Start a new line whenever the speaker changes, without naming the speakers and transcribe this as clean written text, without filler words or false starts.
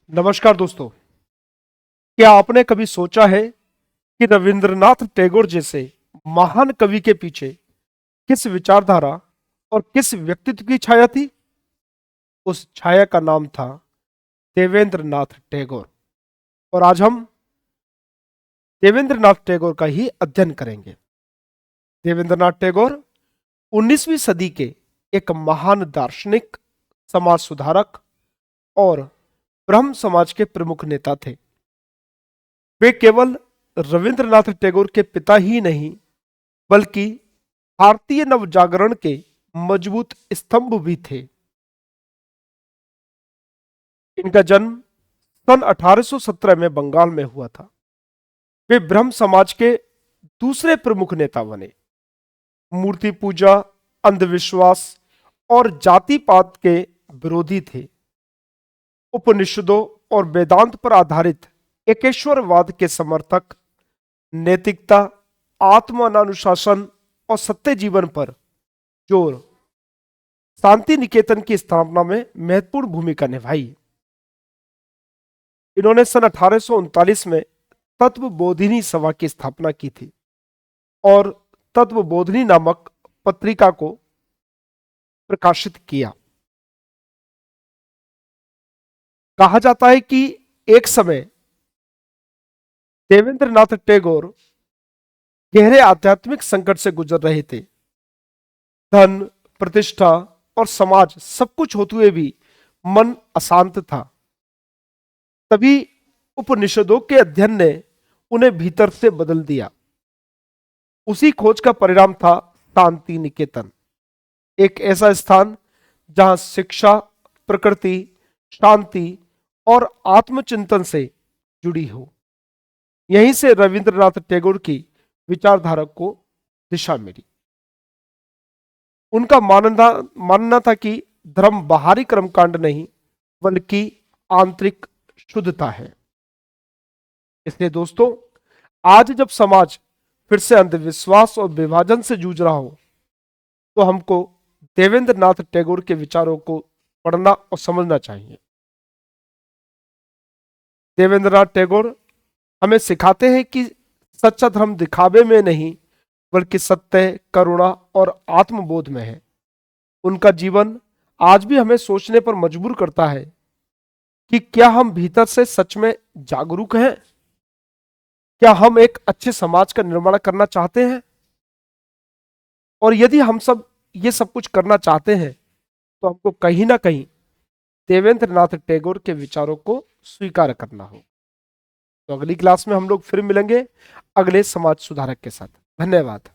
नमस्कार दोस्तों। क्या आपने कभी सोचा है कि रविंद्रनाथ टैगोर जैसे महान कवि के पीछे किस विचारधारा और किस व्यक्तित्व की छाया थी? उस छाया का नाम था देवेंद्रनाथ टैगोर। और आज हम देवेंद्रनाथ टैगोर का ही अध्ययन करेंगे। देवेंद्रनाथ टैगोर 19वीं सदी के एक महान दार्शनिक, समाज सुधारक और ब्रह्म समाज के प्रमुख नेता थे। वे केवल रविंद्रनाथ टैगोर के पिता ही नहीं, बल्कि भारतीय नवजागरण के मजबूत स्तंभ भी थे। इनका जन्म सन 1817 में बंगाल में हुआ था। वे ब्रह्म समाज के दूसरे प्रमुख नेता बने। मूर्ति पूजा, अंधविश्वास और जाति पात के विरोधी थे। उपनिषदों और वेदांत पर आधारित एकेश्वरवाद के समर्थक, नैतिकता, आत्मानुशासन और सत्य जीवन पर जोर, शांति निकेतन की स्थापना में महत्वपूर्ण भूमिका निभाई। इन्होंने सन 1839 में तत्वबोधिनी सभा की स्थापना की थी और तत्वबोधिनी नामक पत्रिका को प्रकाशित किया। कहा जाता है कि एक समय देवेंद्रनाथ टैगोर गहरे आध्यात्मिक संकट से गुजर रहे थे। धन, प्रतिष्ठा और समाज सब कुछ होते हुए भी मन अशांत था। तभी उपनिषदों के अध्ययन ने उन्हें भीतर से बदल दिया। उसी खोज का परिणाम था शांति निकेतन, एक ऐसा स्थान जहां शिक्षा, प्रकृति, शांति और आत्मचिंतन से जुड़ी हो। यहीं से रविंद्रनाथ टैगोर की विचारधारा को दिशा मिली। उनका मानना था कि धर्म बाहरी कर्मकांड नहीं, बल्कि आंतरिक शुद्धता है। इसलिए दोस्तों, आज जब समाज फिर से अंधविश्वास और विभाजन से जूझ रहा हो, तो हमको देवेंद्रनाथ टैगोर के विचारों को पढ़ना और समझना चाहिए। देवेंद्रनाथ टैगोर हमें सिखाते हैं कि सच्चा धर्म दिखावे में नहीं, बल्कि सत्य, करुणा और आत्मबोध में है। उनका जीवन आज भी हमें सोचने पर मजबूर करता है कि क्या हम भीतर से सच में जागरूक हैं? क्या हम एक अच्छे समाज का निर्माण करना चाहते हैं? और यदि हम सब ये सब कुछ करना चाहते हैं, तो हमको कहीं ना कहीं देवेंद्रनाथ टैगोर के विचारों को स्वीकार करना हो। तो अगली क्लास में हम लोग फिर मिलेंगे अगले समाज सुधारक के साथ। धन्यवाद।